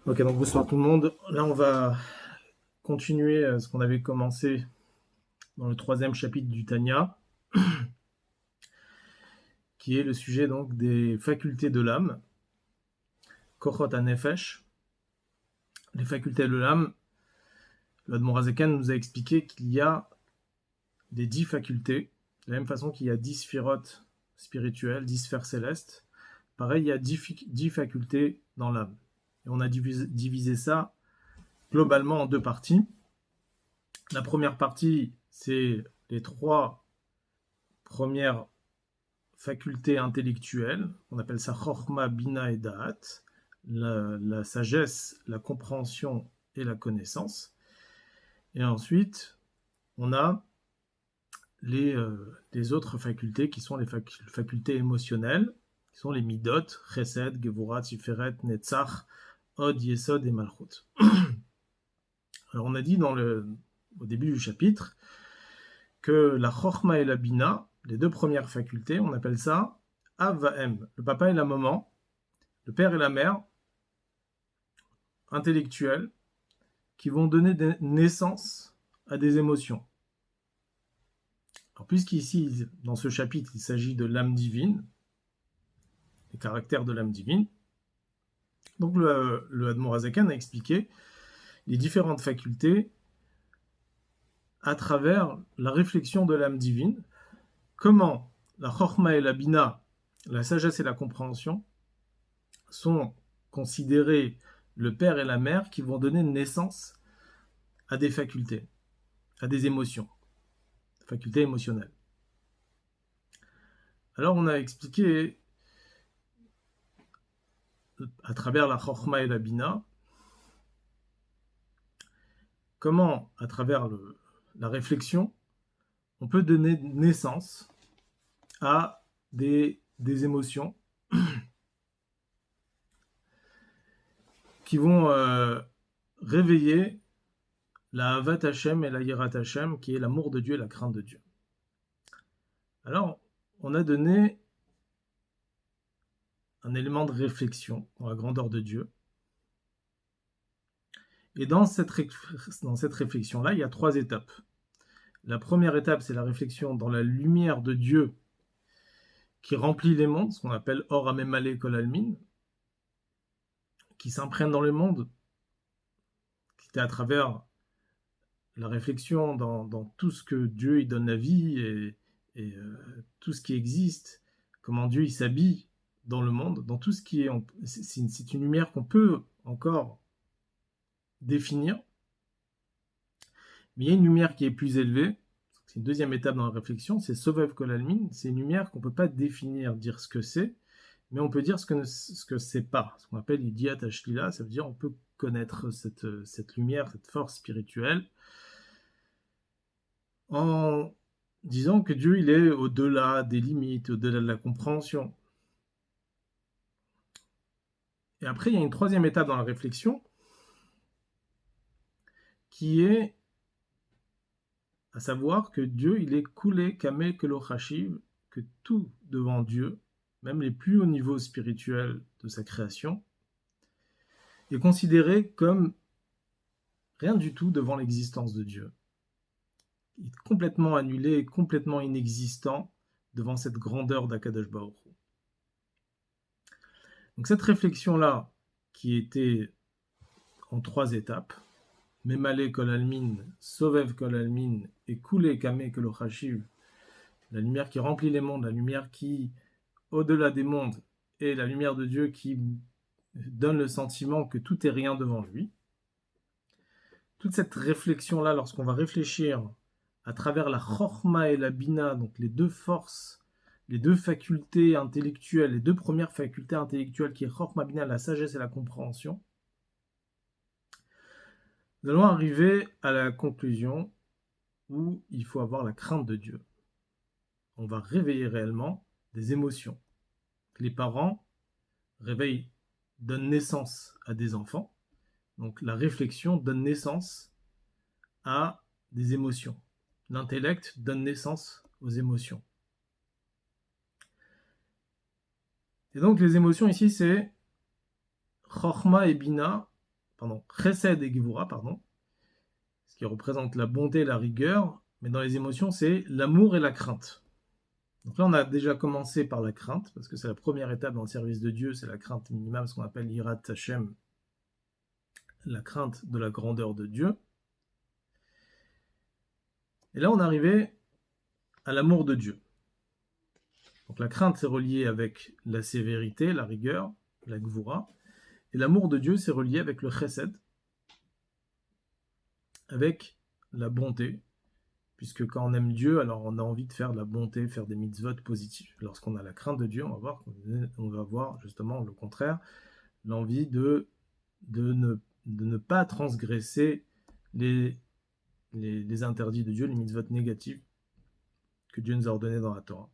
Ok, donc bonsoir tout le monde. Là, on va continuer ce qu'on avait commencé dans le troisième chapitre du Tanya, qui est le sujet donc des facultés de l'âme, Kochot HaNefesh. Les facultés de l'âme, l'Admorazakan nous a expliqué qu'il y a des 10 facultés, de la même façon qu'il y a 10 sphirotes spirituelles, 10 sphères célestes. Pareil, il y a 10 facultés dans l'âme. Et on a divisé ça globalement en deux parties. La première partie, c'est les 3 premières facultés intellectuelles, on appelle ça Chochma, Bina et Da'at, la sagesse, la compréhension et la connaissance. Et ensuite, on a les autres facultés qui sont les facultés émotionnelles, qui sont les Midot, Chesed, Gevura, Tiferet, Netzach, Od, Yesod et Malchut. Alors on a dit au début du chapitre que la Chochma et la Bina, les deux premières facultés, on appelle ça Av Vaem, le papa et la maman, le père et la mère, intellectuels, qui vont donner naissance à des émotions. Alors, puisqu'ici, dans ce chapitre, il s'agit de l'âme divine, les caractères de l'âme divine, donc le Admorazakan a expliqué les différentes facultés à travers la réflexion de l'âme divine, comment la Chochma et la Bina, la sagesse et la compréhension, sont considérés le père et la mère qui vont donner naissance à des facultés, à des émotions, facultés émotionnelles. Alors on a expliqué à travers la Chochma et la Bina comment, à travers la réflexion, on peut donner naissance à des émotions qui vont réveiller la Havat Hashem et la Yirat Hashem, qui est l'amour de Dieu et la crainte de Dieu. Alors, on a donné un élément de réflexion dans la grandeur de Dieu. Et dans cette réflexion-là, il y a 3 étapes. La première étape, c'est la réflexion dans la lumière de Dieu qui remplit les mondes, ce qu'on appelle Or Amemale Kol Almin, qui s'imprègne dans le monde, qui est à travers la réflexion dans tout ce que Dieu il donne la vie et tout ce qui existe, comment Dieu il s'habille dans le monde, dans tout ce qui est... C'est une lumière qu'on peut encore définir, mais il y a une lumière qui est plus élevée, c'est une deuxième étape dans la réflexion, c'est Sovev Kol Almin, c'est une lumière qu'on ne peut pas définir, dire ce que c'est, mais on peut dire ce que c'est pas, ce qu'on appelle Idiat Ashlila, ça veut dire on peut connaître cette lumière, cette force spirituelle, en disant que Dieu il est au-delà des limites, au-delà de la compréhension. Et après, il y a une troisième étape dans la réflexion, qui est à savoir que Dieu, il est Koulé Kame Kelo Chashiv, que tout devant Dieu, même les plus hauts niveaux spirituels de sa création, est considéré comme rien du tout devant l'existence de Dieu. Il est complètement annulé, complètement inexistant devant cette grandeur d'Akadosh Baruch Hu. Donc cette réflexion-là, qui était en 3 étapes, Memale Kol Almin, Sovev Kol Almin et Koulé Kame Kelo Chashiv, la lumière qui remplit les mondes, la lumière qui, au-delà des mondes, est la lumière de Dieu qui donne le sentiment que tout est rien devant lui. Toute cette réflexion-là, lorsqu'on va réfléchir à travers la Chochma et la Bina, donc les 2 forces, les 2 facultés intellectuelles, les 2 premières facultés intellectuelles qui est Chochma Bina, la sagesse et la compréhension, nous allons arriver à la conclusion où il faut avoir la crainte de Dieu. On va réveiller réellement des émotions. Les parents donnent naissance à des enfants. Donc la réflexion donne naissance à des émotions. L'intellect donne naissance aux émotions. Et donc les émotions ici, c'est Chochma et Bina Chesed et Gevura, ce qui représente la bonté et la rigueur, mais dans les émotions, c'est l'amour et la crainte. Donc là, on a déjà commencé par la crainte, parce que c'est la première étape dans le service de Dieu, c'est la crainte minimale, ce qu'on appelle Yirat Hashem, la crainte de la grandeur de Dieu. Et là, on est arrivé à l'amour de Dieu. Donc la crainte, c'est relié avec la sévérité, la rigueur, la Gvura, et l'amour de Dieu, c'est relié avec le Chesed, avec la bonté, puisque quand on aime Dieu, alors on a envie de faire de la bonté, faire des mitzvot positifs. Lorsqu'on a la crainte de Dieu, on va voir justement le contraire, l'envie de ne pas transgresser les interdits de Dieu, les mitzvot négatifs que Dieu nous a ordonnés dans la Torah.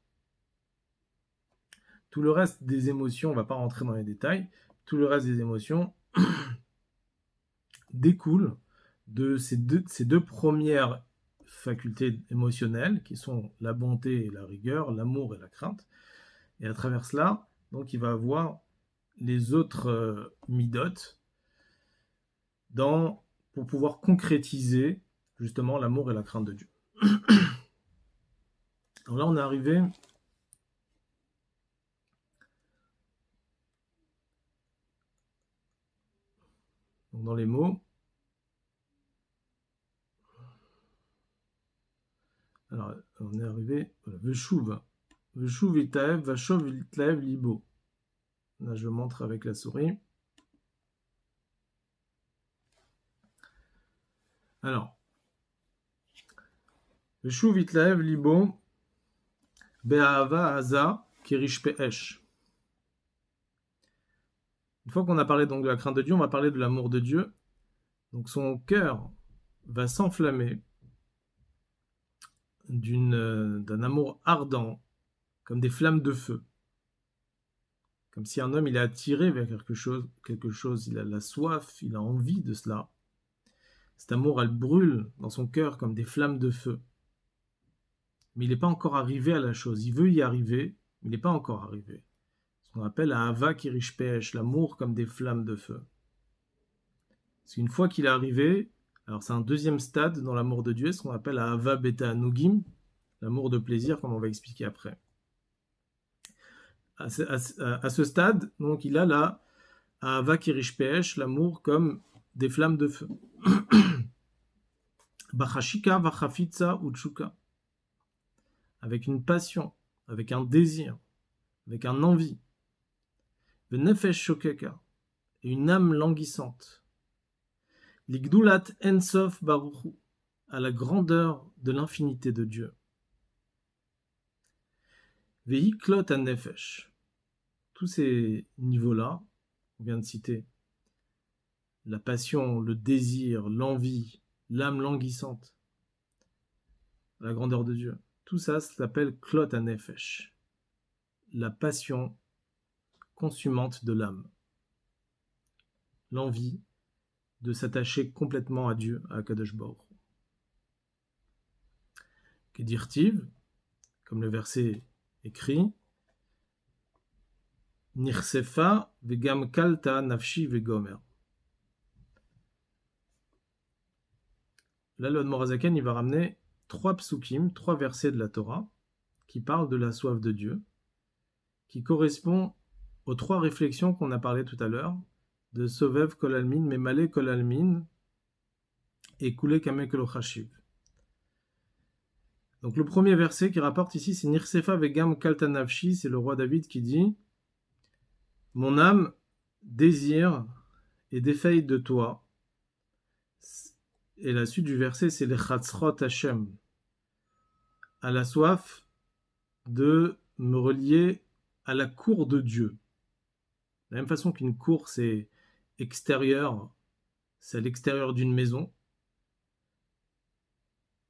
Tout le reste des émotions, on ne va pas rentrer dans les détails, tout le reste des émotions découle de ces deux premières facultés émotionnelles qui sont la bonté et la rigueur, l'amour et la crainte. Et à travers cela, donc il va avoir les autres midot pour pouvoir concrétiser justement l'amour et la crainte de Dieu. Alors là, on est arrivé dans les mots. Alors, on est arrivé, voilà, Veshuv itaev, vashov itlaev libo. Là, je montre avec la souris. Alors, Veshuv itlaev libo, be'ahava haza, kirish pe'esh. Une fois qu'on a parlé donc de la crainte de Dieu, on va parler de l'amour de Dieu. Donc son cœur va s'enflammer d'un amour ardent, comme des flammes de feu. Comme si un homme il est attiré vers quelque chose, il a la soif, il a envie de cela. Cet amour, elle brûle dans son cœur comme des flammes de feu. Mais il n'est pas encore arrivé à la chose. Il veut y arriver, mais il n'est pas encore arrivé. Ce qu'on appelle Ahava Kirish Pe'esh, l'amour comme des flammes de feu. Parce qu'une fois qu'il est arrivé, alors c'est un deuxième stade dans l'amour de Dieu, ce qu'on appelle Ahava Beta Anugim, l'amour de plaisir, comme on va expliquer après. À ce stade, donc il a la Ahava Kirish Pe'esh, l'amour comme des flammes de feu. Bachashika Vachafitza Uchuka. Avec une passion, avec un désir, avec un envie. Le Nefesh Shokeka, et une âme languissante. L'Igdulat Ensof Baruchu, à la grandeur de l'infinité de Dieu. Vehiklot Nefesh. Tous ces niveaux-là, on vient de citer, la passion, le désir, l'envie, l'âme languissante, la grandeur de Dieu. Tout ça s'appelle Klot Nefesh, la passion consumante de l'âme, l'envie de s'attacher complètement à Dieu, à Kadosh Baruch. Kedirtiv, comme le verset écrit, Nirsefa vegam kalta nafshi vegomer. Là, le Admorazaken, il va ramener 3 psukim, 3 versets de la Torah, qui parlent de la soif de Dieu, qui correspond aux 3 réflexions qu'on a parlé tout à l'heure, de Sovev Kolalmin, Memale Kolalmin et Kule Kame Kelochashiv. Donc le premier verset qui rapporte ici, c'est Nirsefa Vegam Kaltanavshi, c'est le roi David qui dit « Mon âme désire et défaille de toi ». Et la suite du verset, c'est le Chatzrot Hashem, à la soif de me relier à la cour de Dieu. De la même façon qu'une cour, c'est extérieur, c'est à l'extérieur d'une maison.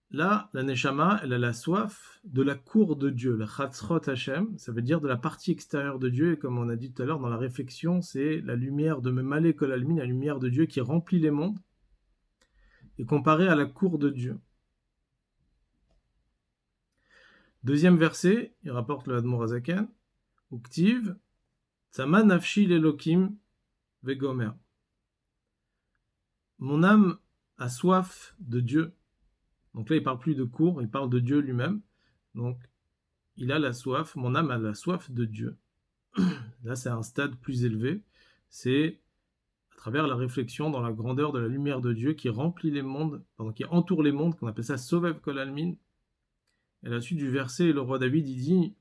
Là, la Neshama, elle a la soif de la cour de Dieu, le Chatzrot Hashem, ça veut dire de la partie extérieure de Dieu, et comme on a dit tout à l'heure dans la réflexion, c'est la lumière de Memale Kol Almin, la lumière de Dieu qui remplit les mondes, et comparée à la cour de Dieu. Deuxième verset, il rapporte le Admorazaken, Uktiv, Tzama Nafshi Lelokim Vegomer. mon âme a soif de Dieu. Donc là, il parle plus de cours, il parle de Dieu lui-même. Donc, il a la soif, mon âme a la soif de Dieu. Là, c'est un stade plus élevé. C'est à travers la réflexion dans la grandeur de la lumière de Dieu qui remplit les mondes, qui entoure les mondes, qu'on appelle ça Sovev Kol Almin. Et à la suite du verset, le roi David, il dit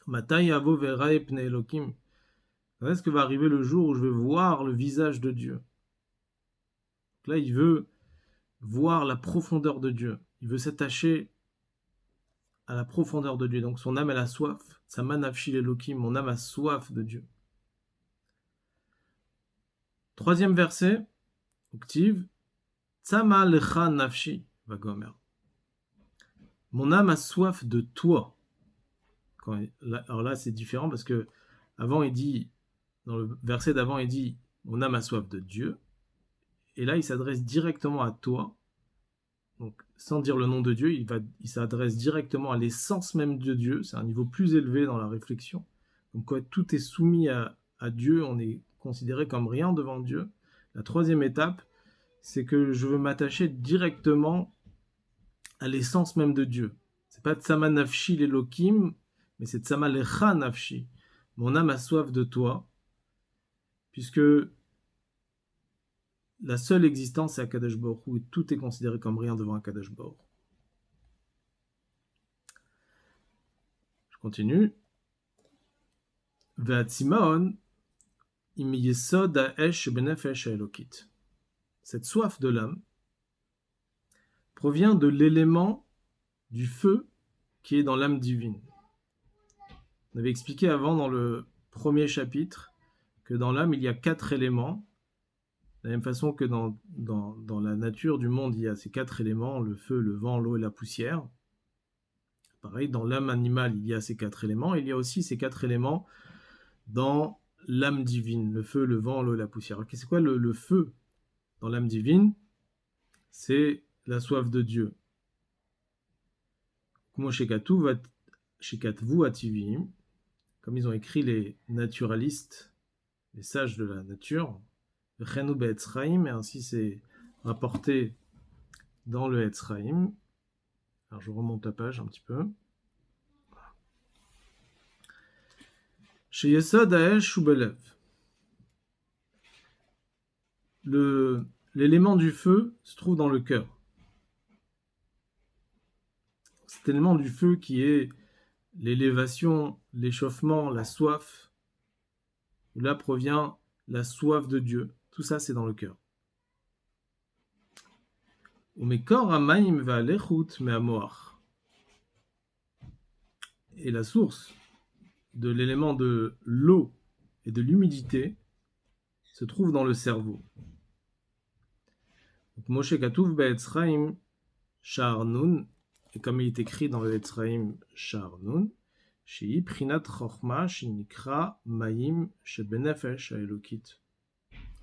Matai avo verae pnei Elokim. Quand est-ce que va arriver le jour où je vais voir le visage de Dieu? Donc là, il veut voir la profondeur de Dieu. Il veut s'attacher à la profondeur de Dieu. Donc son âme, elle a soif. Sa manafshil Elokim, mon âme a soif de Dieu. Troisième verset, Uktiv, Tsama lecha nafshi, vagomer. Mon âme a soif de toi. Alors là, c'est différent parce que avant, il dit, dans le verset d'avant, il dit, mon âme a soif de Dieu. Et là, il s'adresse directement à toi. Donc, sans dire le nom de Dieu, il s'adresse directement à l'essence même de Dieu. C'est un niveau plus élevé dans la réflexion. Donc, quand tout est soumis à Dieu, on est considéré comme rien devant Dieu. La troisième étape, c'est que je veux m'attacher directement à l'essence même de Dieu. C'est pas Tsama Nafshi l'Elokim, mais c'est Tsama Lecha Nafshi. Mon âme a soif de toi, puisque la seule existence c'est Akadosh Baruch Hu, et tout est considéré comme rien devant Akadosh Baruch Hu. Je continue. Ve'atzimaon im yesod ha'esh benefesh ha'elokit. Cette soif de l'âme provient de l'élément du feu qui est dans l'âme divine. On avait expliqué avant dans le premier chapitre que dans l'âme il y a 4 éléments. De la même façon que dans la nature du monde il y a ces 4 éléments, le feu, le vent, l'eau et la poussière. Pareil, dans l'âme animale il y a ces 4 éléments. Il y a aussi ces 4 éléments dans l'âme divine, le feu, le vent, l'eau et la poussière. Alors, c'est quoi le feu dans l'âme divine? C'est la soif de Dieu. Comme ils ont écrit les naturalistes, les sages de la nature, et ainsi c'est rapporté dans le Etzraïm. Alors je remonte la page un petit peu. Chez Yesod Haesh Ubelev, l'élément du feu se trouve dans le cœur. Cet élément du feu qui est l'élévation, l'échauffement, la soif, là provient la soif de Dieu. Tout ça, c'est dans le cœur. Et la source de l'élément de l'eau et de l'humidité se trouve dans le cerveau. Moshe Katuv Be'etzraim Sha'ar Nun, et comme il est écrit dans le Etzraim Sha'ar Nun, Shei Prinat Chochma Shinikra Mayim Shebenefesh Ha'elokit.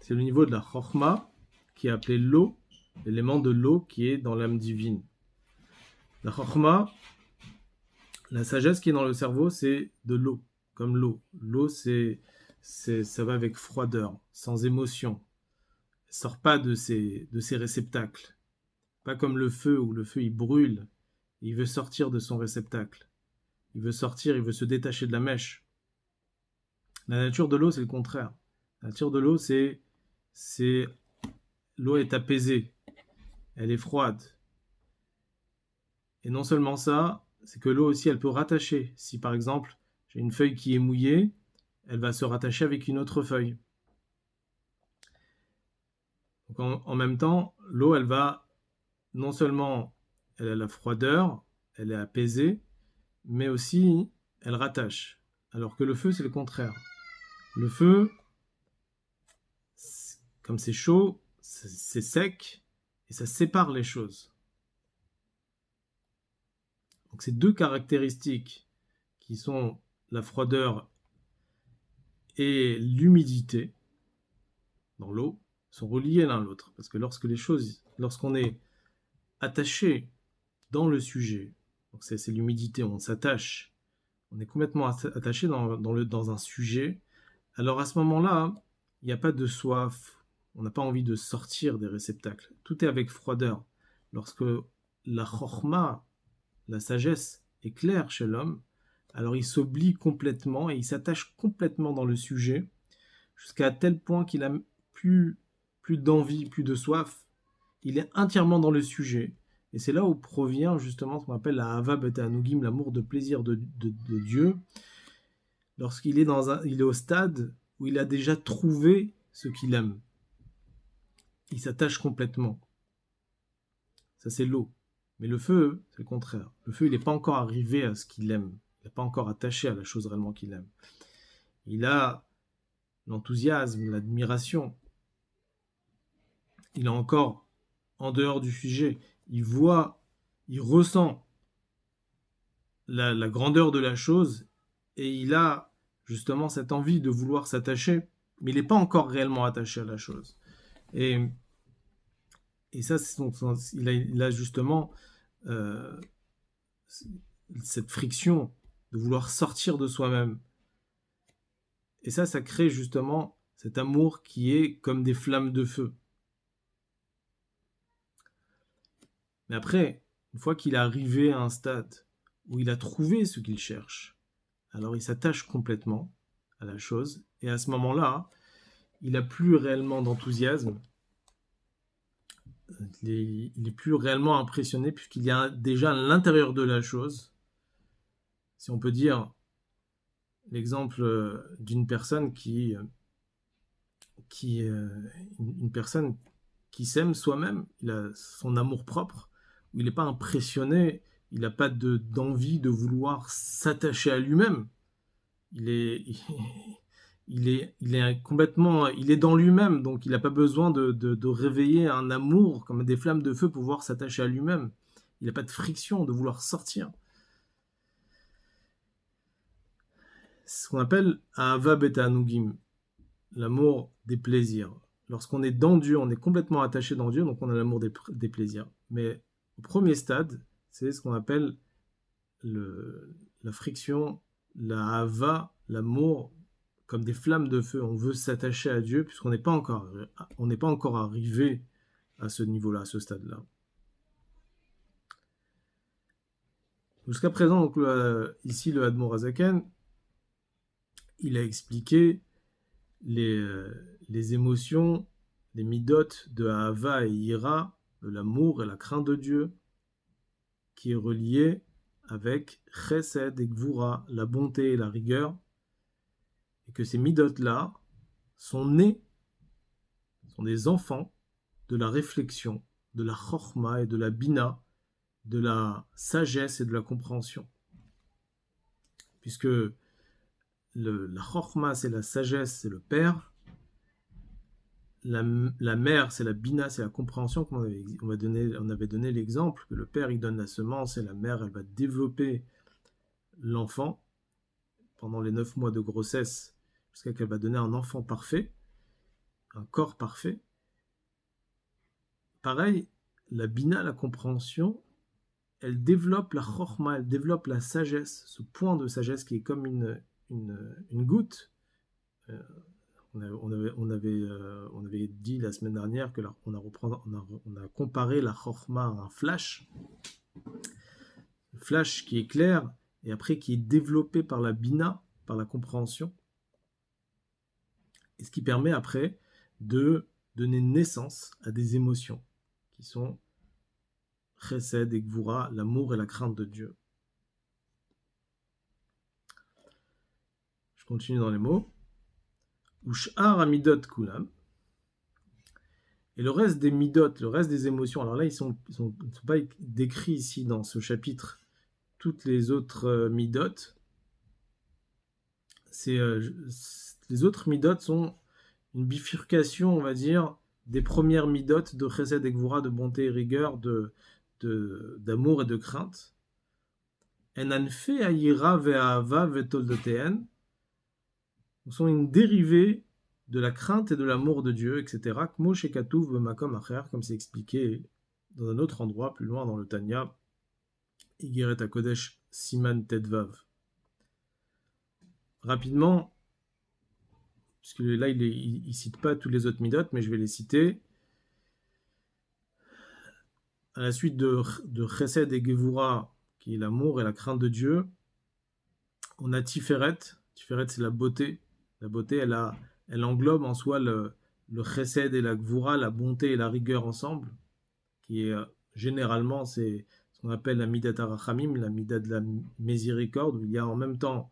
C'est le niveau de la Chochma qui est appelé l'eau, l'élément de l'eau qui est dans l'âme divine. La Chochma, la sagesse qui est dans le cerveau, c'est de l'eau, comme l'eau. L'eau, ça va avec froideur, sans émotion. Elle ne sort pas de ses réceptacles. Pas comme le feu, où le feu il brûle, et il veut sortir de son réceptacle. Il veut sortir, il veut se détacher de la mèche. La nature de l'eau, c'est le contraire. La nature de l'eau, c'est l'eau est apaisée, elle est froide. Et non seulement ça, c'est que l'eau aussi, elle peut rattacher. Si par exemple, j'ai une feuille qui est mouillée, elle va se rattacher avec une autre feuille. Donc en même temps, l'eau, elle va, non seulement, elle a la froideur, elle est apaisée, mais aussi, elle rattache. Alors que le feu, c'est le contraire. Le feu, comme c'est chaud, c'est sec, et ça sépare les choses. Donc ces deux caractéristiques qui sont la froideur et l'humidité dans l'eau sont reliées l'un à l'autre. Parce que lorsqu'on est attaché dans le sujet, donc c'est l'humidité, on s'attache, on est complètement attaché dans un sujet, alors à ce moment-là, il n'y a pas de soif, On n'a pas envie de sortir des réceptacles. Tout est avec froideur. Lorsque la chorma, la sagesse, est claire chez l'homme, alors il s'oublie complètement et il s'attache complètement dans le sujet, jusqu'à tel point qu'il a plus d'envie, plus de soif. Il est entièrement dans le sujet. Et c'est là où provient justement ce qu'on appelle la hava betanugim, l'amour de plaisir de Dieu, lorsqu'il est, il est au stade où il a déjà trouvé ce qu'il aime. Il s'attache complètement. Ça, c'est l'eau. Mais le feu, c'est le contraire. Le feu, il n'est pas encore arrivé à ce qu'il aime. Il n'est pas encore attaché à la chose réellement qu'il aime. Il a l'enthousiasme, l'admiration. Il est encore en dehors du sujet. Il voit, il ressent la grandeur de la chose et il a justement cette envie de vouloir s'attacher, mais il n'est pas encore réellement attaché à la chose. Et ça, il a justement cette friction de vouloir sortir de soi-même. Et ça crée justement cet amour qui est comme des flammes de feu. Mais après, une fois qu'il est arrivé à un stade où il a trouvé ce qu'il cherche, alors il s'attache complètement à la chose, et à ce moment-là, il n'a plus réellement d'enthousiasme, il n'est plus réellement impressionné, puisqu'il y a déjà à l'intérieur de la chose, si on peut dire, l'exemple d'une personne une personne qui s'aime soi-même, il a son amour propre, où il n'est pas impressionné, il n'a pas d'envie de vouloir s'attacher à lui-même. Il est complètement, il est dans lui-même, donc il n'a pas besoin de réveiller un amour comme des flammes de feu pour pouvoir s'attacher à lui-même. Il n'a pas de friction de vouloir sortir. C'est ce qu'on appelle Ahava betanugim, l'amour des plaisirs. Lorsqu'on est dans Dieu, on est complètement attaché dans Dieu, donc on a l'amour des plaisirs. Mais au premier stade, c'est ce qu'on appelle la friction, la hava, l'amour, comme des flammes de feu. On veut s'attacher à Dieu puisqu'on n'est pas encore arrivé à ce niveau-là, à ce stade-là. Jusqu'à présent, donc, ici, le Admor Hazaken, il a expliqué les émotions, les midot de Ahava et Ira, de l'amour et la crainte de Dieu, qui est relié avec Chesed et Gvura, la bonté et la rigueur, et que ces midot-là sont des enfants de la réflexion, de la chorma et de la bina, de la sagesse et de la compréhension. Puisque la chorma, c'est la sagesse, c'est le père, la mère, c'est la bina, c'est la compréhension. On avait donné l'exemple que le père, il donne la semence et la mère, elle va développer l'enfant pendant les 9 mois de grossesse jusqu'à qu'elle va donner un enfant parfait, un corps parfait. Pareil, la bina, la compréhension, elle développe la chorma, elle développe la sagesse, ce point de sagesse qui est comme une goutte. On avait dit la semaine dernière que on a comparé la chorma à un flash qui est clair et après qui est développé par la bina, par la compréhension, et ce qui permet après de donner naissance à des émotions qui sont chesed et gvura, l'amour et la crainte de Dieu. Je continue dans les mots. Ush'ar amidot kulam. Et le reste des midot, le reste des émotions, alors là, ils sont pas décrits ici dans ce chapitre, toutes les autres midot. Les autres midot sont une bifurcation, on va dire, des premières midot de chesed et gvura, de bonté et rigueur, d'amour et de crainte. Enanfe ayira ve'ahava ve'toldoteen sont une dérivée de la crainte et de l'amour de Dieu, etc. Kmo shekatuv b'makom acher, comme c'est expliqué dans un autre endroit, plus loin dans le Tanya, Igeret HaKodesh Siman Tedvav. Rapidement, puisque là, il ne cite pas tous les autres midot, mais je vais les citer. À la suite de Chesed et Gevura, qui est l'amour et la crainte de Dieu, on a Tiferet. Tiferet, c'est la beauté. La beauté, elle englobe en soi le Chesed et la Gevura, la bonté et la rigueur ensemble, qui est généralement, c'est ce qu'on appelle la Midat Arachamim, la Midat de la miséricorde, où il y a en même temps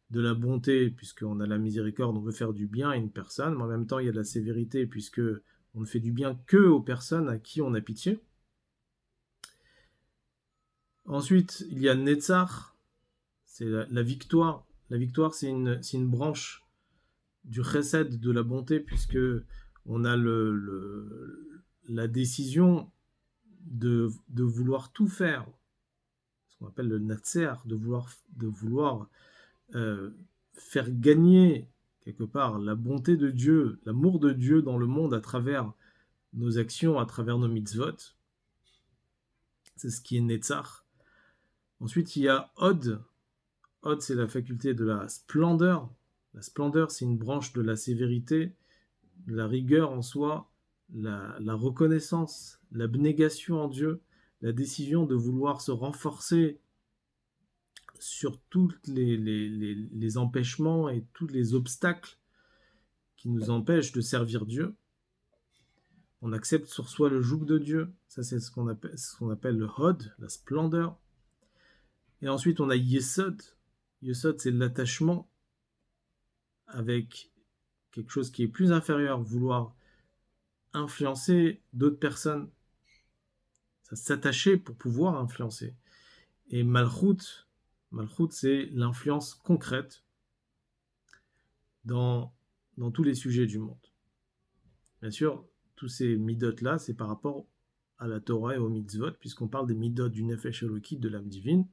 de la bonté, puisqu'on a la miséricorde, on veut faire du bien à une personne, mais en même temps, il y a de la sévérité, puisque on ne fait du bien que aux personnes à qui on a pitié. Ensuite, il y a Netzach, c'est la victoire. La victoire, c'est une branche du chesed, de la bonté, puisque on a la décision de vouloir tout faire, ce qu'on appelle le natser, de vouloir faire gagner quelque part la bonté de Dieu, l'amour de Dieu dans le monde à travers nos actions, à travers nos mitzvot. C'est ce qui est Netzach. Ensuite, il y a Od. Od, c'est la faculté de la splendeur. La splendeur, c'est une branche de la sévérité, de la rigueur en soi, la reconnaissance, l'abnégation en Dieu, la décision de vouloir se renforcer sur tous les empêchements et tous les obstacles qui nous empêchent de servir Dieu. On accepte sur soi le joug de Dieu. Ça, c'est ce qu'on appelle le Hod, la splendeur. Et ensuite, on a Yesod. Yesod, c'est l'attachement avec quelque chose qui est plus inférieur, vouloir influencer d'autres personnes. Ça, s'attacher pour pouvoir influencer. Et Malchut, c'est l'influence concrète dans tous les sujets du monde. Bien sûr, tous ces midot-là, c'est par rapport à la Torah et aux mitzvot, puisqu'on parle des midot du Nefesh Elokit, de l'âme divine.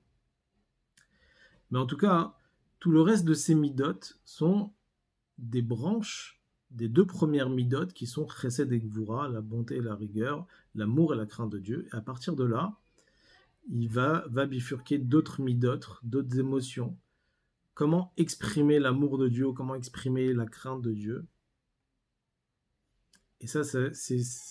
Mais en tout cas, tout le reste de ces midot sont des branches des deux premières midot qui sont Chesed et Gvura, la bonté et la rigueur, l'amour et la crainte de Dieu. Et à partir de là, il va bifurquer d'autres midot, d'autres émotions. Comment exprimer l'amour de Dieu, comment exprimer la crainte de Dieu. Et ça, c'est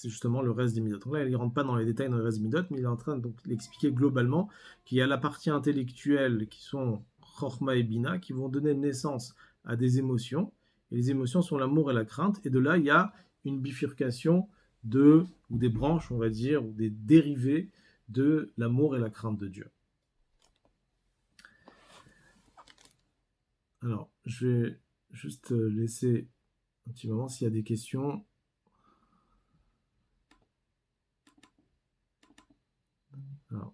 justement le reste des midot. Donc là, il ne rentre pas dans les détails dans le reste des midot, mais il est en train de l'expliquer globalement qu'il y a la partie intellectuelle qui sont Chorma et Bina, qui vont donner naissance à des émotions. Et les émotions sont l'amour et la crainte. Et de là, il y a une bifurcation ou des branches, on va dire, ou des dérivés de l'amour et la crainte de Dieu. Alors, je vais juste laisser un petit moment s'il y a des questions. Alors,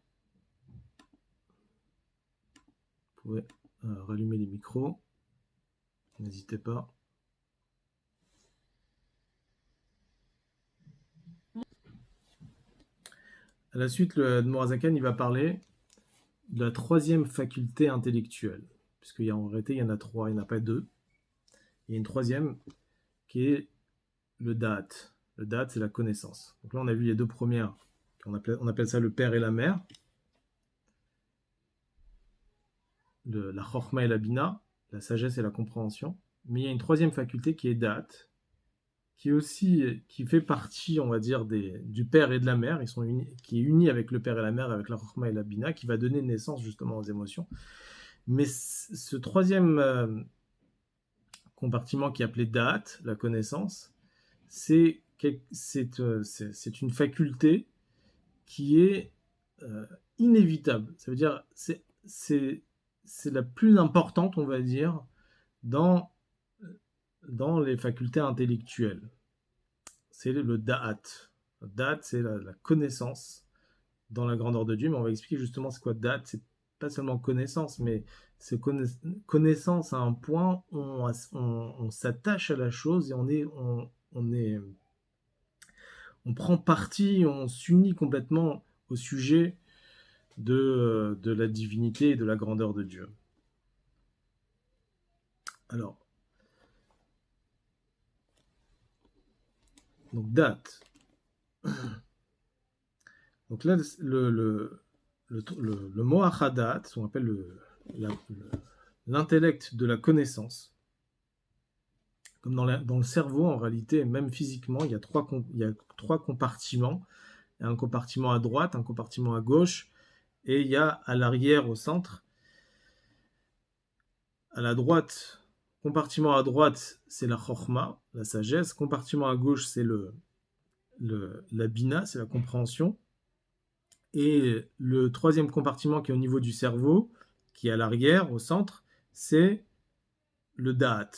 vous pouvez rallumer les micros. N'hésitez pas. À la suite, le Admorazakan, il va parler de la troisième faculté intellectuelle. Puisqu'en réalité, il y en a trois, il n'y en a pas deux. Il y a une troisième qui est le Da'at. Le Da'at, c'est la connaissance. Donc là, on a vu les deux premières. On appelle ça le père et la mère. La Chorma et la Bina, la sagesse et la compréhension. Mais il y a une troisième faculté qui est Da'at, qui fait partie, on va dire, du père et de la mère, qui est uni avec le père et la mère, avec la Chorma et la Bina, qui va donner naissance justement aux émotions. Mais ce troisième compartiment qui est appelé Da'at, la connaissance, c'est une faculté qui est inévitable. Ça veut dire c'est la plus importante, on va dire, dans les facultés intellectuelles. C'est le Da'at. Le Da'at, c'est la connaissance dans la grandeur de Dieu, mais on va expliquer justement c'est quoi Da'at. C'est pas seulement connaissance, mais c'est connaissance à un point où on s'attache à la chose et on prend parti, on s'unit complètement au sujet de la divinité et de la grandeur de Dieu. Alors, donc date. Donc là, le mot achadat, on appelle l'intellect de la connaissance. Comme dans le cerveau, en réalité, même physiquement, il y a trois compartiments. Il y a un compartiment à droite, un compartiment à gauche, et il y a à l'arrière, au centre. À la droite, compartiment à droite, c'est la chorma, la sagesse. Compartiment à gauche, c'est la bina, c'est la compréhension. Et le troisième compartiment qui est au niveau du cerveau, qui est à l'arrière, au centre, c'est le da'at.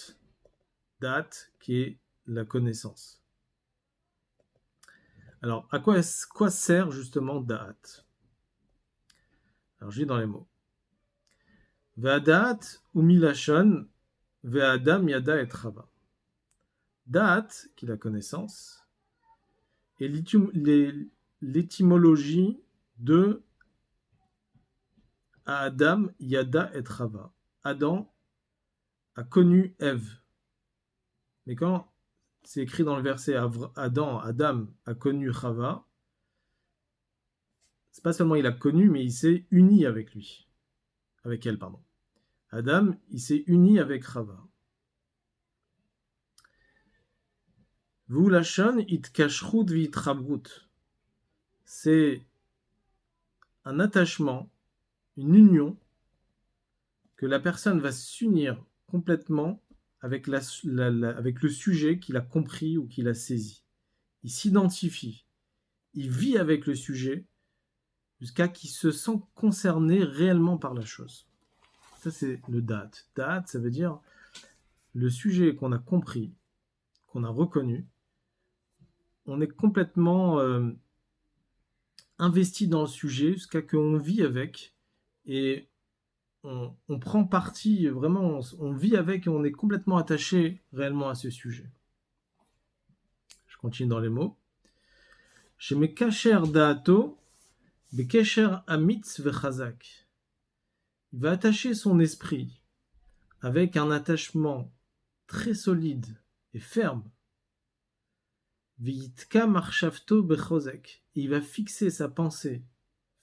Da'at, qui est la connaissance. Alors, à quoi sert justement da'at? Alors, je lis dans les mots. Ve'ada'at umilashon ve'adam yada et chava. Da'at, qui est la connaissance, et l'étymologie de Adam yada et chava. Adam a connu Ève. Mais quand c'est écrit dans le verset Adam a connu Chava, c'est pas seulement il a connu, mais il s'est uni avec lui. Avec elle, pardon. Adam, il s'est uni avec Chava. V'ulashon itkashrut v'itrabrut. C'est un attachement, une union, que la personne va s'unir complètement avec, avec le sujet qu'il a compris ou qu'il a saisi. Il s'identifie, il vit avec le sujet jusqu'à qu'il se sent concerné réellement par la chose. Ça, c'est le da'at. Da'at, ça veut dire le sujet qu'on a compris, qu'on a reconnu, on est complètement investi dans le sujet jusqu'à qu'on vit avec et on prend parti, vraiment, on vit avec et on est complètement attaché réellement à ce sujet. Je continue dans les mots. Chez mes kacher da'ato, bekesher amitz vechazak. Il va attacher son esprit avec un attachement très solide et ferme. Viyitka marshavto bechozek. Il va fixer sa pensée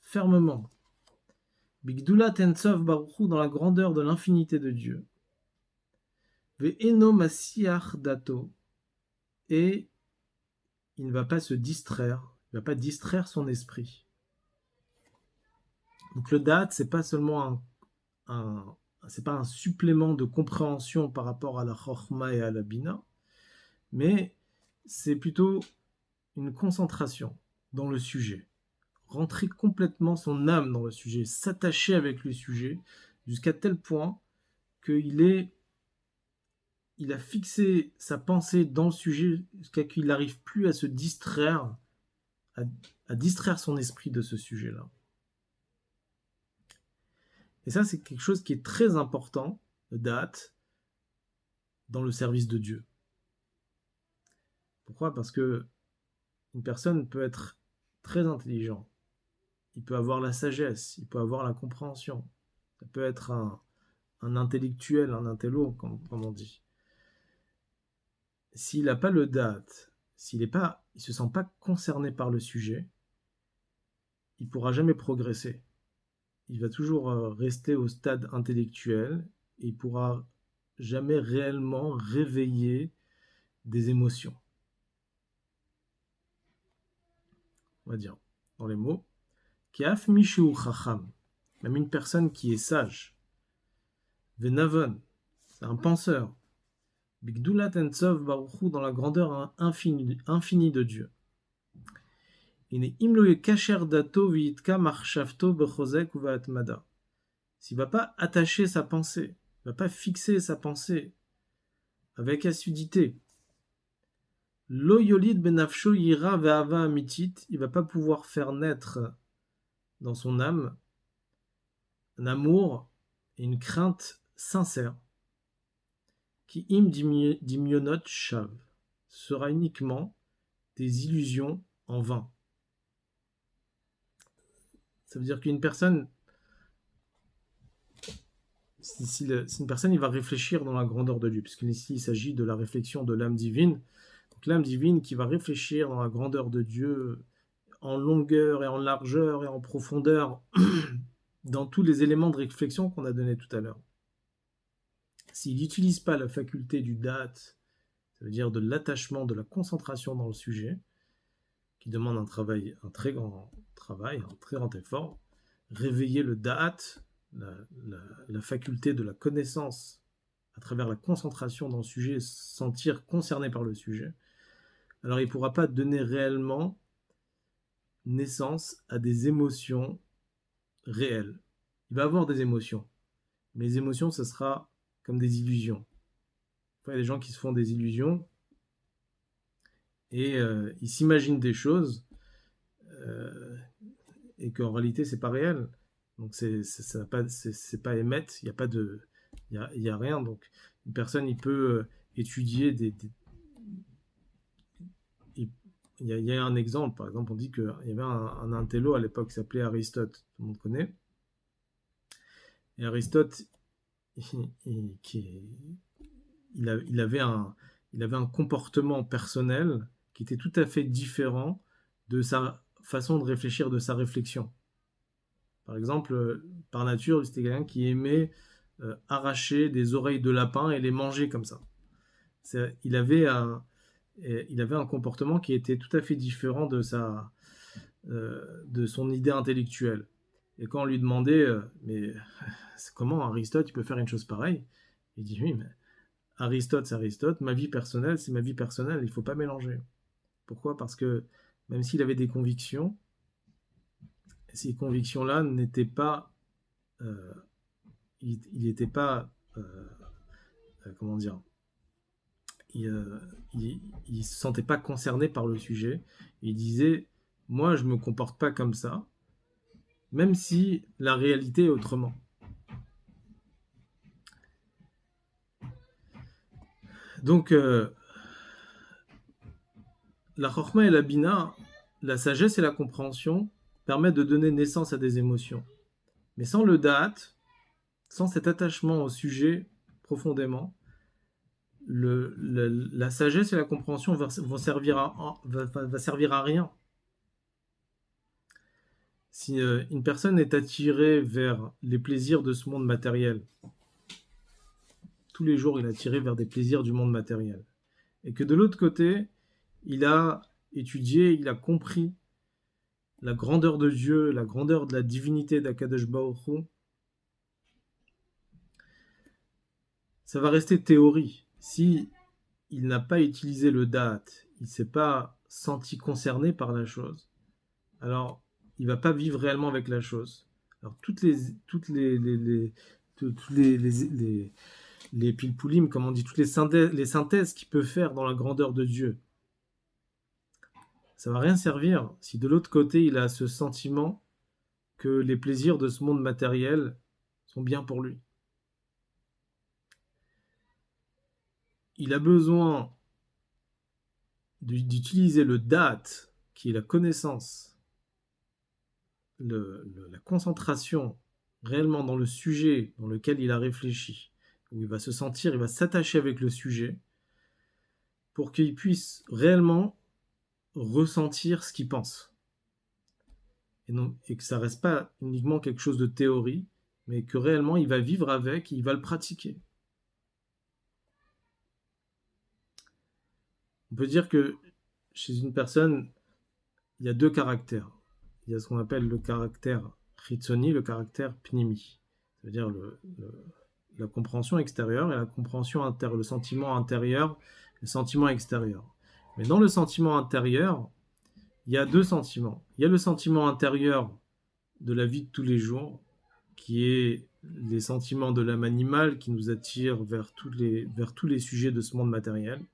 fermement. Bigdula tensov baruchu, dans la grandeur de l'infinité de Dieu. Ve'eno masiach dato. Et il ne va pas se distraire, il ne va pas distraire son esprit. Donc le da'at, c'est pas seulement c'est pas un supplément de compréhension par rapport à la chorma et à la bina, mais c'est plutôt une concentration dans le sujet, rentrer complètement son âme dans le sujet, s'attacher avec le sujet jusqu'à tel point qu'il a fixé sa pensée dans le sujet jusqu'à qu'il n'arrive plus à se distraire, à distraire son esprit de ce sujet-là. Et ça, c'est quelque chose qui est très important, le da'at, dans le service de Dieu. Pourquoi? Parce que une personne peut être très intelligent, il peut avoir la sagesse, il peut avoir la compréhension, ça peut être un intellectuel, un intello, comme on dit. S'il n'a pas le da'at, s'il ne se sent pas concerné par le sujet, il ne pourra jamais progresser. Il va toujours rester au stade intellectuel et il ne pourra jamais réellement réveiller des émotions. On va dire dans les mots, Keaf mishu chacham, même une personne qui est sage, venavon, c'est un penseur, bigdulat ensov baruchu, dans la grandeur infinie de Dieu. S'il ne va pas attacher sa pensée, il ne va pas fixer sa pensée avec assiduité, lo yolid benafsho yira ve'ava amitit, il ne va pas pouvoir faire naître dans son âme un amour et une crainte sincère, qui im dimionot shav, sera uniquement des illusions en vain. Ça veut dire qu'une personne, si une personne, il va réfléchir dans la grandeur de Dieu, puisqu'ici il s'agit de la réflexion de l'âme divine, donc l'âme divine qui va réfléchir dans la grandeur de Dieu, en longueur et en largeur et en profondeur, dans tous les éléments de réflexion qu'on a donnés tout à l'heure. S'il n'utilise pas la faculté du da'at Ça veut dire de l'attachement, de la concentration dans le sujet, qui demande un très grand travail, un très grand effort. Réveiller le da'at, la faculté de la connaissance à travers la concentration dans le sujet, se sentir concerné par le sujet. Alors il ne pourra pas donner réellement naissance à des émotions réelles. Il va avoir des émotions, mais les émotions, ce sera comme des illusions. Il y a des gens qui se font des illusions et ils s'imaginent des choses et qu'en réalité, c'est pas réel. Donc c'est pas émettre, il n'y a rien. Donc une personne, il peut étudier il y a un exemple, par exemple, on dit qu'il y avait un intello à l'époque qui s'appelait Aristote, tout le monde connaît. Et Aristote, il avait un comportement personnel qui était tout à fait différent de sa façon de réfléchir, de sa réflexion. Par exemple, par nature, c'était quelqu'un qui aimait arracher des oreilles de lapin et les manger comme ça. Il avait un comportement qui était tout à fait différent de son idée intellectuelle. Et quand on lui demandait, mais comment Aristote il peut faire une chose pareille, il dit oui, mais Aristote c'est Aristote, ma vie personnelle c'est ma vie personnelle, il ne faut pas mélanger. Pourquoi ? Parce que même s'il avait des convictions, ces convictions-là n'étaient pas, il n'était pas, comment dire, il ne se sentait pas concerné par le sujet. Il disait, moi je ne me comporte pas comme ça, même si la réalité est autrement. Donc, la chorma et la bina, la sagesse et la compréhension permettent de donner naissance à des émotions. Mais sans le da'at, sans cet attachement au sujet profondément, la sagesse et la compréhension vont servir à rien. Si une personne est attirée vers les plaisirs de ce monde matériel, tous les jours il est attiré vers des plaisirs du monde matériel, et que de l'autre côté, il a étudié, il a compris la grandeur de Dieu, la grandeur de la divinité d'Akadosh Baruch Hu, ça va rester théorie. Si il n'a pas utilisé le da'at, il ne s'est pas senti concerné par la chose, alors il ne va pas vivre réellement avec la chose. Alors toutes les pilpoulim, comme on dit, toutes les synthèses qu'il peut faire dans la grandeur de Dieu, ça ne va rien servir si de l'autre côté il a ce sentiment que les plaisirs de ce monde matériel sont bien pour lui. Il a besoin d'utiliser le da'at, qui est la connaissance, la concentration réellement dans le sujet dans lequel il a réfléchi, où il va se sentir, il va s'attacher avec le sujet, pour qu'il puisse réellement ressentir ce qu'il pense. Et que ça ne reste pas uniquement quelque chose de théorie, mais que réellement il va vivre avec, il va le pratiquer. On peut dire que chez une personne, il y a deux caractères. Il y a ce qu'on appelle le caractère chitzoni, le caractère pnimi. Ça veut dire la compréhension extérieure et la compréhension intérieure, le sentiment intérieur, le sentiment extérieur. Mais dans le sentiment intérieur, il y a deux sentiments. Il y a le sentiment intérieur de la vie de tous les jours, qui est les sentiments de l'âme animale qui nous attirent vers tous les sujets de ce monde matériel.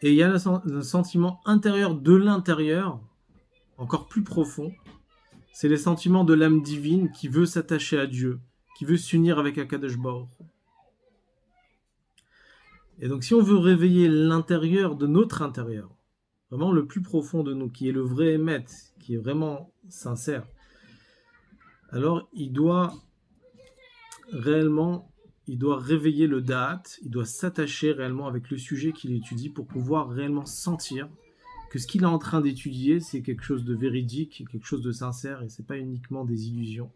Et il y a le sentiment intérieur de l'intérieur, encore plus profond. C'est les sentiments de l'âme divine qui veut s'attacher à Dieu, qui veut s'unir avec Akadosh Baruch Hu. Et donc si on veut réveiller l'intérieur de notre intérieur, vraiment le plus profond de nous, qui est le vrai émet, qui est vraiment sincère, alors il doit réveiller le da'at, il doit s'attacher réellement avec le sujet qu'il étudie pour pouvoir réellement sentir que ce qu'il est en train d'étudier, c'est quelque chose de véridique, quelque chose de sincère, et c'est pas uniquement des illusions.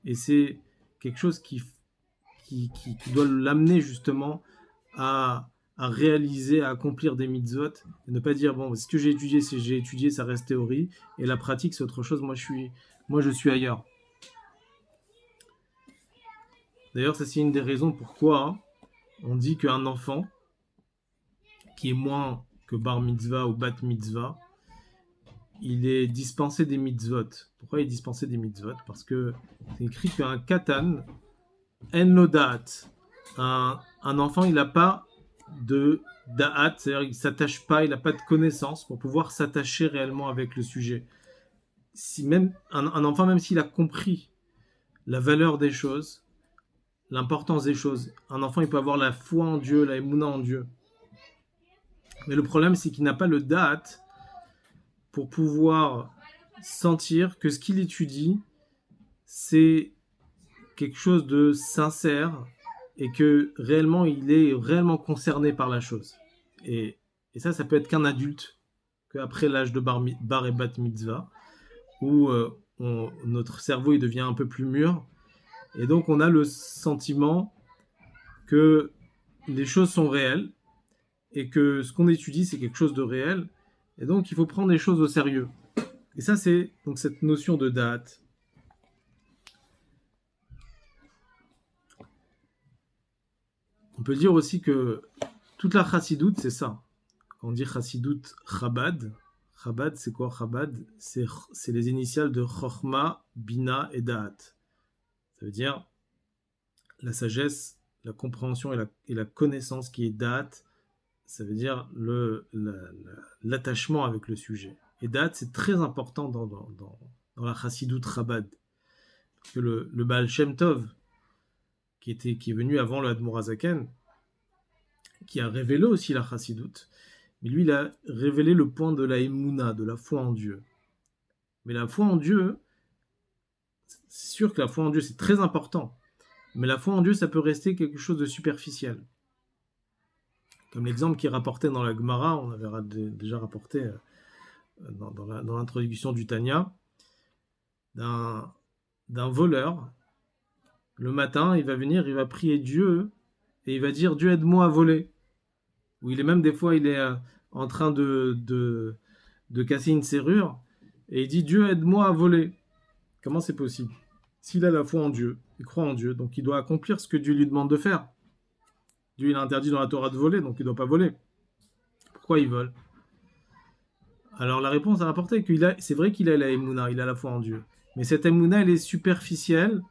Et c'est quelque chose qui doit l'amener justement à à réaliser, à accomplir des mitzvot, et ne pas dire, bon, ce que j'ai étudié, c'est j'ai étudié, ça reste théorie, et la pratique, c'est autre chose, moi je suis ailleurs. D'ailleurs, ça c'est une des raisons pourquoi on dit qu'un enfant qui est moins que bar mitzvah ou bat mitzvah, il est dispensé des mitzvot. Pourquoi il est dispensé des mitzvot? Parce que c'est écrit qu'un katan, en lo da'at, un enfant, il n'a pas de da'at, c'est-à-dire il ne s'attache pas, il n'a pas de connaissance pour pouvoir s'attacher réellement avec le sujet. Si même un enfant, même s'il a compris la valeur des choses, l'importance des choses, un enfant, il peut avoir la foi en Dieu, la émouna en Dieu. Mais le problème, c'est qu'il n'a pas le da'at pour pouvoir sentir que ce qu'il étudie, c'est quelque chose de sincère et que réellement, il est réellement concerné par la chose. Et ça peut être qu'un adulte, qu'après l'âge de bar et bat mitzvah, où notre cerveau il devient un peu plus mûr, et donc on a le sentiment que les choses sont réelles, et que ce qu'on étudie, c'est quelque chose de réel, et donc il faut prendre les choses au sérieux. Et ça, c'est donc cette notion de date. On peut dire aussi que toute la chassidoute, c'est ça. Quand on dit chassidoute Chabad, Chabad, c'est quoi Chabad? C'est les initiales de Chochma, Bina et Da'at. Ça veut dire la sagesse, la compréhension et la connaissance qui est Da'at. Ça veut dire l'attachement avec le sujet. Et Da'at, c'est très important dans la chassidoute Chabad. Parce que le Baal Shem Tov, qui est venu avant le Admor HaZaken, qui a révélé aussi la chassidoute, mais lui, il a révélé le point de la émouna, de la foi en Dieu. Mais la foi en Dieu, c'est sûr que la foi en Dieu, c'est très important. Mais la foi en Dieu, ça peut rester quelque chose de superficiel. Comme l'exemple qui est rapporté dans la Gemara, on avait déjà rapporté dans l'introduction du Tanya, d'un voleur. Le matin, il va venir, il va prier Dieu, et il va dire « Dieu, aide-moi à voler ». Ou il est même, des fois, il est en train de casser une serrure, et il dit « Dieu, aide-moi à voler ». Comment c'est possible? S'il a la foi en Dieu, il croit en Dieu, donc il doit accomplir ce que Dieu lui demande de faire. Dieu, il a interdit dans la Torah de voler, donc il ne doit pas voler. Pourquoi il vole? Alors la réponse a rapporté que c'est vrai qu'il a la émouna, il a la foi en Dieu. Mais cette émouna, elle est superficielle,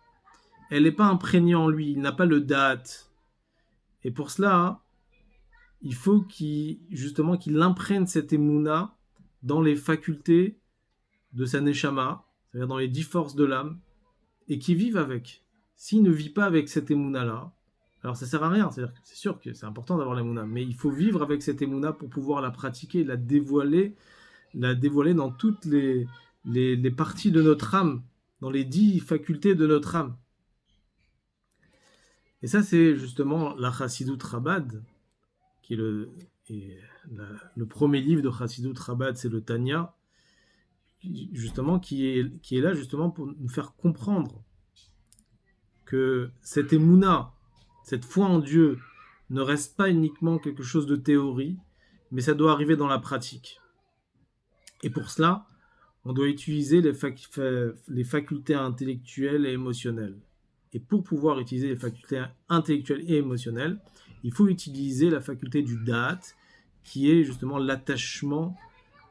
elle n'est pas imprégnée en lui, il n'a pas le date. Et pour cela, il faut qu'il imprègne cette émouna dans les facultés de sa neshama, c'est-à-dire dans les 10 forces de l'âme, et qu'il vive avec. S'il ne vit pas avec cette émouna-là, alors ça sert à rien, c'est-à-dire que c'est sûr que c'est important d'avoir l'émouna, mais il faut vivre avec cette émouna pour pouvoir la pratiquer, la dévoiler dans toutes les parties de notre âme, dans les 10 facultés de notre âme. Et ça, c'est justement la Chassidut Chabad, qui est le premier livre de Chassidut Chabad, c'est le Tanya, justement, qui est là justement pour nous faire comprendre que cette émouna, cette foi en Dieu, ne reste pas uniquement quelque chose de théorie, mais ça doit arriver dans la pratique. Et pour cela, on doit utiliser les facultés intellectuelles et émotionnelles. Et pour pouvoir utiliser les facultés intellectuelles et émotionnelles, il faut utiliser la faculté du da'at, qui est justement l'attachement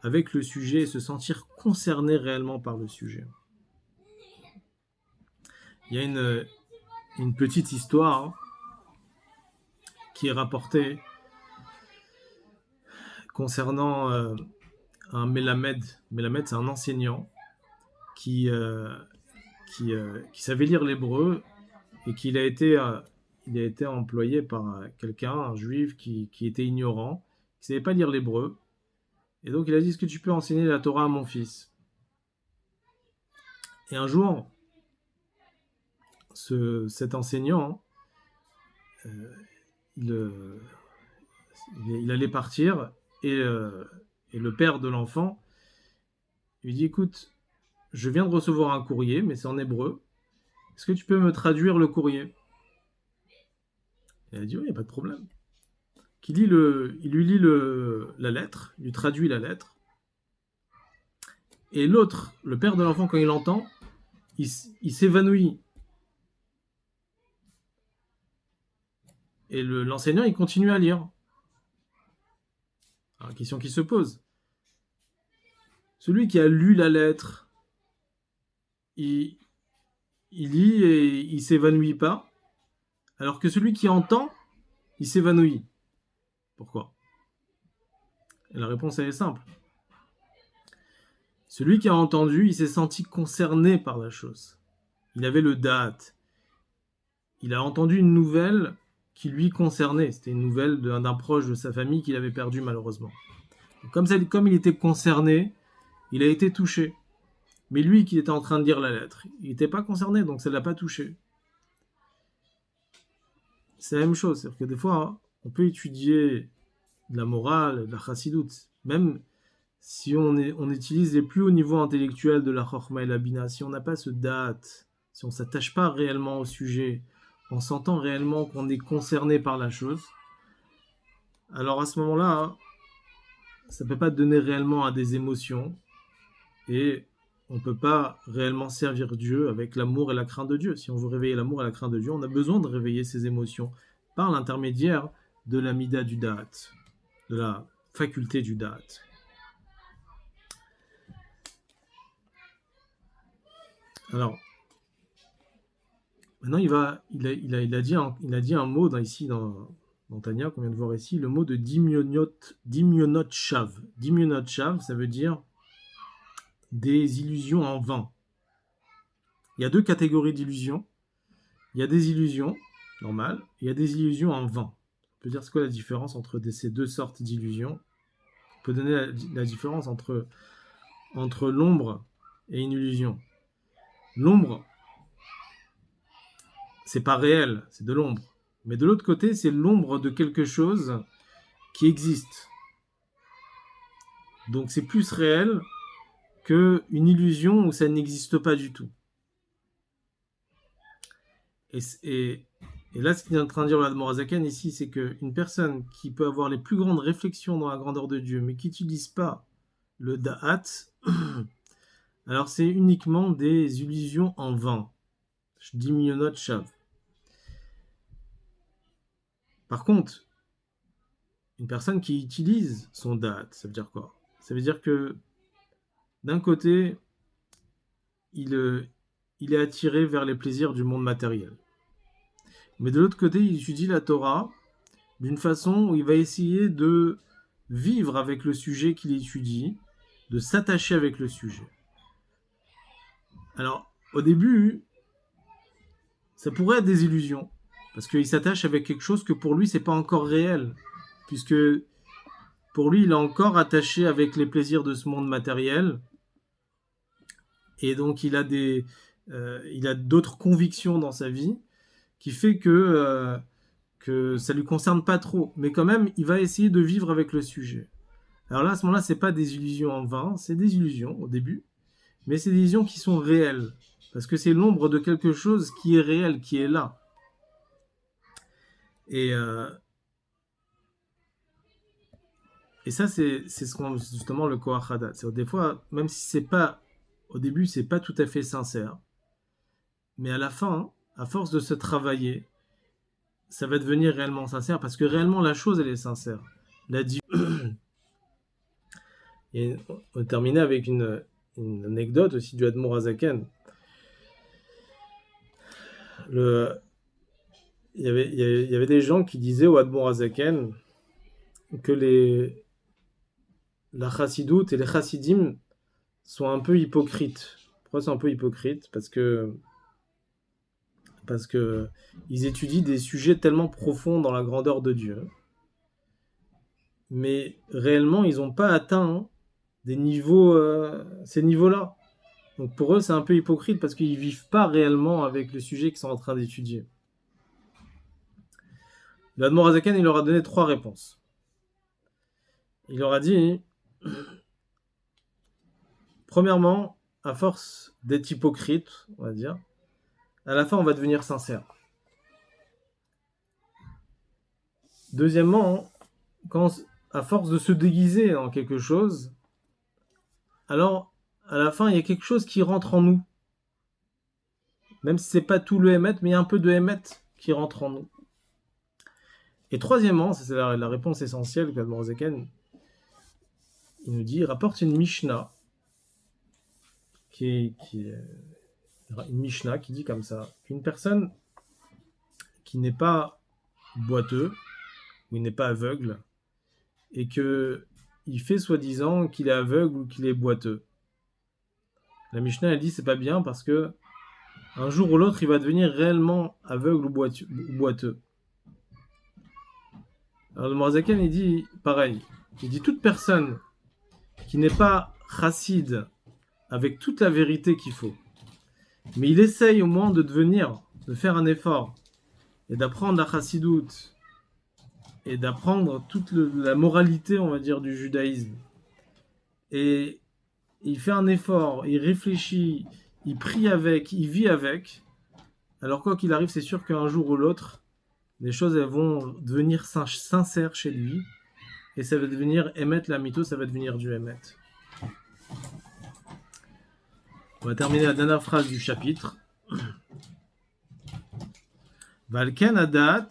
avec le sujet et se sentir concerné réellement par le sujet. Il y a une petite histoire qui est rapportée concernant un Melamed. Melamed, c'est un enseignant qui savait lire l'hébreu et qu'il a été employé par quelqu'un, un juif qui était ignorant, qui ne savait pas lire l'hébreu. Et donc il a dit, est-ce que tu peux enseigner la Torah à mon fils? Et un jour, cet enseignant, il allait partir et le père de l'enfant lui dit, écoute, je viens de recevoir un courrier, mais c'est en hébreu. Est-ce que tu peux me traduire le courrier? Il a dit, oui, il n'y a pas de problème. il lui lit la lettre, il lui traduit la lettre, et l'autre, le père de l'enfant, quand il l'entend, il s'évanouit. Et l'enseignant, il continue à lire. Alors, la question qui se pose, celui qui a lu la lettre, il lit et il s'évanouit pas, alors que celui qui entend, il s'évanouit. Pourquoi? Et la réponse, elle est simple. Celui qui a entendu, il s'est senti concerné par la chose. Il avait le da'at. Il a entendu une nouvelle qui lui concernait. C'était une nouvelle d'un proche de sa famille qu'il avait perdu malheureusement. Comme il était concerné, il a été touché. Mais lui qui était en train de lire la lettre, il n'était pas concerné, donc ça ne l'a pas touché. C'est la même chose, c'est-à-dire que des fois, on peut étudier de la morale, de la chassidoute, même si on utilise les plus hauts niveaux intellectuels de la chorma et la bina, si on n'a pas ce date, si on ne s'attache pas réellement au sujet, on sentant réellement qu'on est concerné par la chose, alors à ce moment-là, ça ne peut pas donner réellement à des émotions et on ne peut pas réellement servir Dieu avec l'amour et la crainte de Dieu. Si on veut réveiller l'amour et la crainte de Dieu, on a besoin de réveiller ces émotions par l'intermédiaire de la mida du da'at, de la faculté du da'at. Alors, maintenant il a dit un mot ici dans Tanya qu'on vient de voir ici, le mot de dimyonot shav. Dimyonot shav, ça veut dire des illusions en vain. Il y a deux catégories d'illusions. Il y a des illusions normales, et il y a des illusions en vain. On peut dire c'est quoi la différence entre ces deux sortes d'illusions? On peut donner la différence entre l'ombre et une illusion. L'ombre, c'est pas réel, c'est de l'ombre. Mais de l'autre côté, c'est l'ombre de quelque chose qui existe. Donc c'est plus réel qu'une illusion où ça n'existe pas du tout. Et là, ce qu'il est en train de dire l'Admor HaZaken ici, c'est qu'une personne qui peut avoir les plus grandes réflexions dans la grandeur de Dieu, mais qui n'utilise pas le da'at, alors c'est uniquement des illusions en vain. Je dis millionot shav. Par contre, une personne qui utilise son da'at, ça veut dire quoi? Ça veut dire que d'un côté, il est attiré vers les plaisirs du monde matériel. Mais de l'autre côté, il étudie la Torah d'une façon où il va essayer de vivre avec le sujet qu'il étudie, de s'attacher avec le sujet. Alors, au début, ça pourrait être des illusions, parce qu'il s'attache avec quelque chose que pour lui, c'est pas encore réel, puisque pour lui, il est encore attaché avec les plaisirs de ce monde matériel, et donc il a d'autres convictions dans sa vie, qui fait que ça lui concerne pas trop, mais quand même, il va essayer de vivre avec le sujet. Alors là, à ce moment-là, c'est pas des illusions en vain, c'est des illusions au début, mais c'est des illusions qui sont réelles, parce que c'est l'ombre de quelque chose qui est réel, qui est là. Et ça, c'est ce qu'on justement le Koach Hadat. C'est des fois, même si c'est pas au début, c'est pas tout à fait sincère, mais à la fin, à force de se travailler, ça va devenir réellement sincère, parce que réellement la chose, elle est sincère. Et on va terminer avec une anecdote aussi du Admor HaZaken. Il y avait des gens qui disaient au Admor HaZaken que la chassidoute et les chassidim sont un peu hypocrites. Pourquoi sont un peu hypocrites? Parce que ils étudient des sujets tellement profonds dans la grandeur de Dieu, mais réellement ils n'ont pas atteint ces niveaux-là. Donc pour eux c'est un peu hypocrite parce qu'ils vivent pas réellement avec le sujet qu'ils sont en train d'étudier. L'Admor HaZaken, il leur a donné 3 réponses. Il leur a dit, premièrement, à force d'être hypocrite, on va dire, à la fin on va devenir sincère. Deuxièmement, à force de se déguiser en quelque chose, alors à la fin il y a quelque chose qui rentre en nous. Même si c'est pas tout le Hémet, mais il y a un peu de Hémet qui rentre en nous. Et troisièmement, c'est la réponse essentielle que Admorazeken, il nous dit, il rapporte une Mishnah, une Mishnah qui dit comme ça, qu'une personne qui n'est pas boiteux, ou il n'est pas aveugle, et qu'il fait soi-disant qu'il est aveugle ou qu'il est boiteux. La Mishnah, elle dit, c'est pas bien parce que un jour ou l'autre, il va devenir réellement aveugle ou boiteux. Alors le Morzaken, il dit pareil. Il dit toute personne qui n'est pas chassid avec toute la vérité qu'il faut, mais il essaye au moins de faire un effort et d'apprendre la chassidoute et d'apprendre toute la moralité, on va dire, du judaïsme. Et il fait un effort, il réfléchit, il prie avec, il vit avec. Alors quoi qu'il arrive, c'est sûr qu'un jour ou l'autre, les choses elles vont devenir sincères chez lui et ça va devenir émettre la mytho, ça va devenir du émettre. On va terminer la dernière phrase du chapitre. Valken adat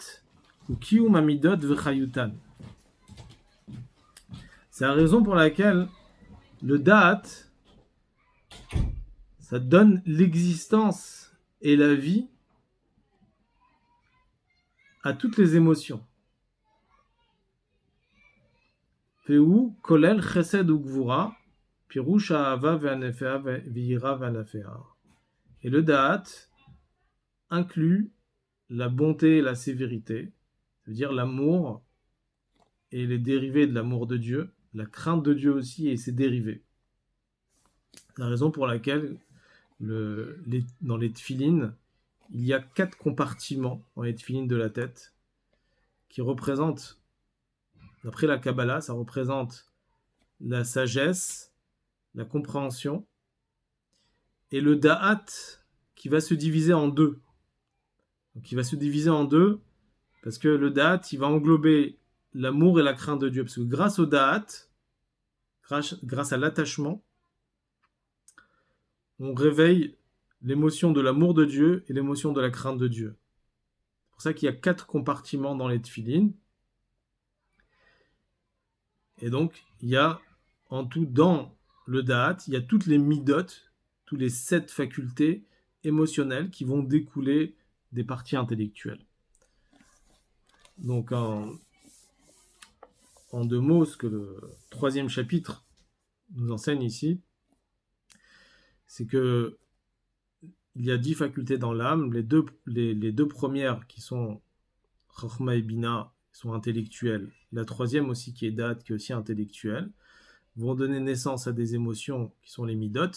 ou kiyum amidot v'chayutan. C'est la raison pour laquelle le da'at, ça donne l'existence et la vie à toutes les émotions. Peu kolel chesed ou gvura, pirush ha'ava ve'anefea ve'ira ve'anefea. Et le da'at inclut la bonté et la sévérité, c'est-à-dire l'amour et les dérivés de l'amour de Dieu, la crainte de Dieu aussi et ses dérivés. C'est la raison pour laquelle dans les tefilines, il y a 4 compartiments dans les tefilines de la tête qui représentent, d'après la Kabbalah, ça représente la sagesse, la compréhension et le da'at qui va se diviser en deux. Donc il va se diviser en deux parce que le da'at, il va englober l'amour et la crainte de Dieu. Parce que grâce au da'at, grâce à l'attachement, on réveille l'émotion de l'amour de Dieu et l'émotion de la crainte de Dieu. C'est pour ça qu'il y a 4 compartiments dans les tefilines. Et donc, il y a en tout dans le da'at, il y a toutes les midot, tous les 7 facultés émotionnelles qui vont découler des parties intellectuelles. Donc, en 2 mots, ce que le 3e chapitre nous enseigne ici, c'est que il y a 10 facultés dans l'âme. Les deux premières qui sont Chochma et Bina sont intellectuelles. La 3e aussi qui est Da'at, qui est aussi intellectuelle, vont donner naissance à des émotions qui sont les midot.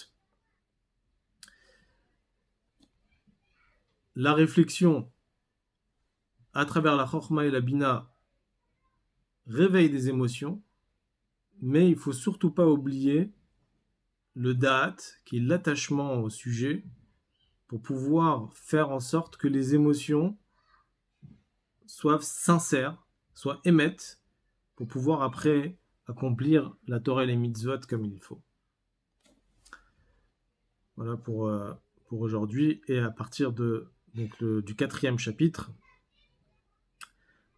La réflexion à travers la Chochma et la Bina réveille des émotions, mais il ne faut surtout pas oublier le Da'at, qui est l'attachement au sujet, pour pouvoir faire en sorte que les émotions soient sincères, soient émettes, pour pouvoir après accomplir la Torah et les mitzvot comme il faut. Voilà pour aujourd'hui. Et à partir du 4e chapitre,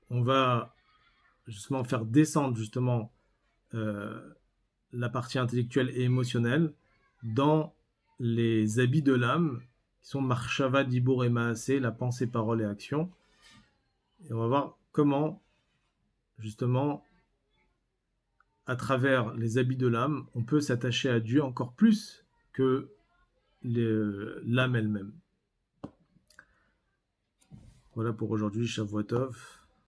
on va justement faire descendre justement la partie intellectuelle et émotionnelle dans les habits de l'âme, qui sont Marshava, Dibur et Maasé, la pensée, parole et action. Et on va voir comment, justement, à travers les habits de l'âme, on peut s'attacher à Dieu encore plus que l'âme elle-même. Voilà pour aujourd'hui, Shavuot Tov.